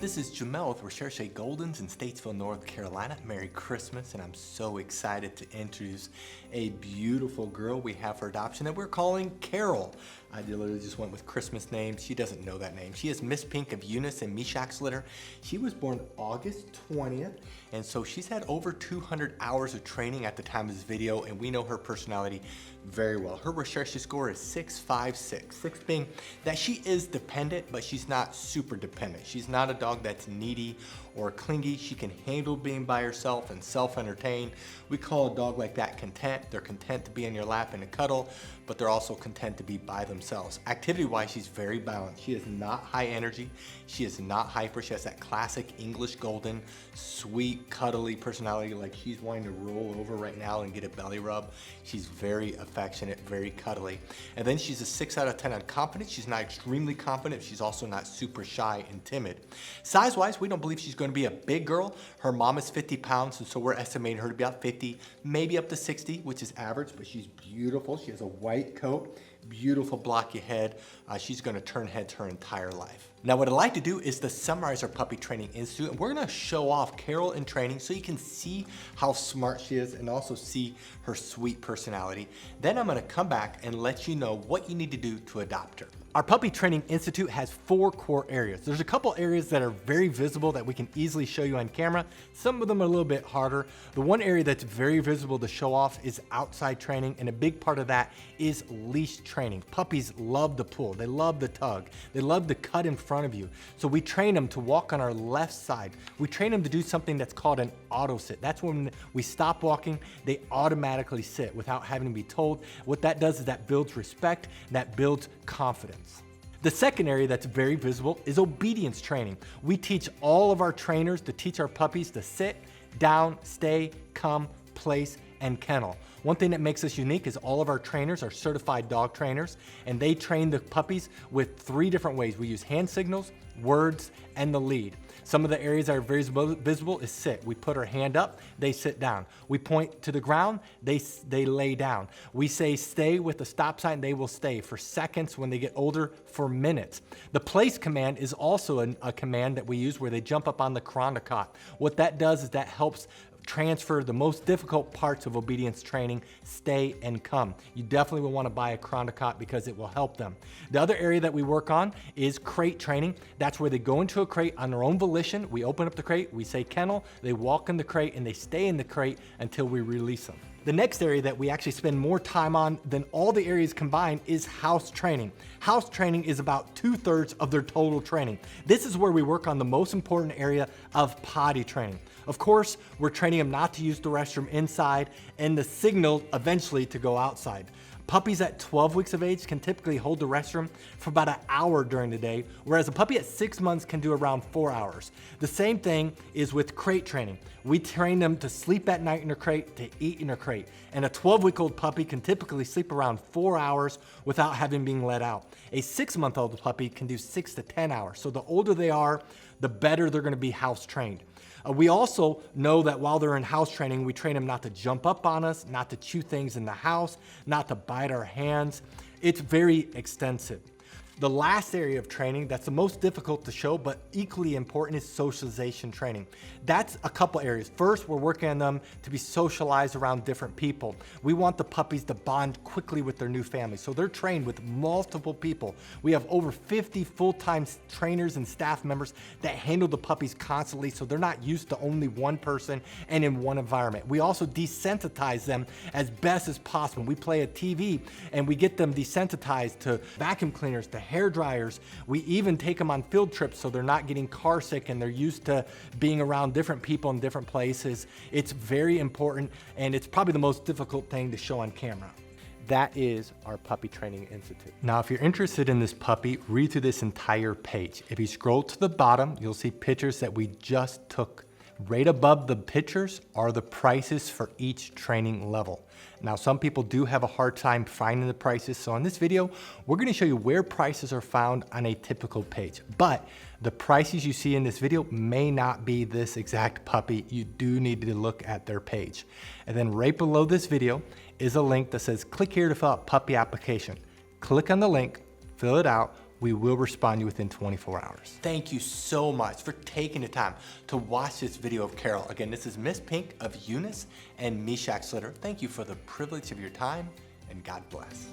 this is Jamel with Recherche Goldens in Statesville, North Carolina. Merry Christmas, and I'm so excited to introduce a beautiful girl we have for adoption that we're calling Carol. I literally just went with Christmas names. She doesn't know that name. She is Miss Pink of Eunice and Meshach's litter. She was born August 20th, and so she's had over 200 hours of training at the time of this video, and we know her personality very well. Her Recherche score is 656. 6 being that she is dependent, but she's not super dependent. She's not a dog that's needy or clingy. She can handle being by herself and self-entertain. We call a dog like that content. They're content to be in your lap and to cuddle, but they're also content to be by themselves. Activity-wise, she's very balanced. She is not high energy. She is not hyper. She has that classic English golden, sweet, cuddly personality, like she's wanting to roll over right now and get a belly rub. She's very affectionate, very cuddly. And then she's a 6 out of 10 on confidence. She's not extremely confident. She's also not super shy and timid. Size-wise, we don't believe she's going to be a big girl. Her mom is 50 pounds, and so we're estimating her to be about 50, maybe up to 60, which is average, but she's beautiful. She has a white coat, beautiful blocky head. She's going to turn heads her entire life. Now, what I'd like to do is to summarize our Puppy Training Institute, and we're going to show off Carol in training so you can see how smart she is and also see her sweet personality. Then I'm going to come back and let you know what you need to do to adopt her. Our Puppy Training Institute has 4 core areas. There's a couple areas that are very visible that we can easily show you on camera. Some of them are a little bit harder. The one area that's very visible to show off is outside training, and a big part of that is leash training. Puppies love the pull. They love the tug. They love the cut in front of you. So we train them to walk on our left side. We train them to do something that's called an auto sit. That's when we stop walking, they automatically sit without having to be told. What that does is that builds respect, and that builds confidence. The second area that's very visible is obedience training. We teach all of our trainers to teach our puppies to sit, down, stay, come, place, and kennel. One thing that makes us unique is all of our trainers are certified dog trainers, and they train the puppies with 3 different ways. We use hand signals, words, and the lead. Some of the areas that are very visible is sit. We put our hand up, they sit down. We point to the ground, they lay down. We say stay with the stop sign, they will stay for seconds. When they get older, for minutes. The place command is also a command that we use where they jump up on the cot. What that does is that helps transfer the most difficult parts of obedience training, stay and come. You definitely will want to buy a cot because it will help them. The other area that we work on is crate training. That's where they go into a crate on their own volition. We open up the crate, we say kennel, they walk in the crate, and they stay in the crate until we release them. The next area that we actually spend more time on than all the areas combined is house training. House training is about 2/3 of their total training. This is where we work on the most important area of potty training. Of course, we're training them not to use the restroom inside and the signal eventually to go outside. Puppies at 12 weeks of age can typically hold the restroom for about an hour during the day, whereas a puppy at 6 months can do around 4 hours. The same thing is with crate training. We train them to sleep at night in a crate, to eat in a crate. And a 12-week-old puppy can typically sleep around 4 hours without having been let out. A 6-month-old puppy can do 6 to 10 hours. So the older they are, the better they're gonna be house trained. We also know that while they're in house training, we train them not to jump up on us, not to chew things in the house, not to bite our hands. It's very extensive. The last area of training that's the most difficult to show but equally important is socialization training. That's a couple areas. First, we're working on them to be socialized around different people. We want the puppies to bond quickly with their new family, so they're trained with multiple people. We have over 50 full-time trainers and staff members that handle the puppies constantly, so they're not used to only one person and in one environment. We also desensitize them as best as possible. We play a TV and we get them desensitized to vacuum cleaners, to hair dryers. We even take them on field trips so they're not getting car sick and they're used to being around different people in different places. It's very important, and it's probably the most difficult thing to show on camera. That is our Puppy Training Institute. Now, if you're interested in this puppy, read through this entire page. If you scroll to the bottom, you'll see pictures that we just took. Right above the pictures are the prices for each training level. Now, some people do have a hard time finding the prices, so in this video, we're gonna show you where prices are found on a typical page. But the prices you see in this video may not be this exact puppy. You do need to look at their page. And then right below this video is a link that says, click here to fill out puppy application. Click on the link, fill it out, we will respond to you within 24 hours. Thank you so much for taking the time to watch this video of Carol. Again, this is Miss Pink of Eunice and Meshach's litter. Thank you for the privilege of your time, and God bless.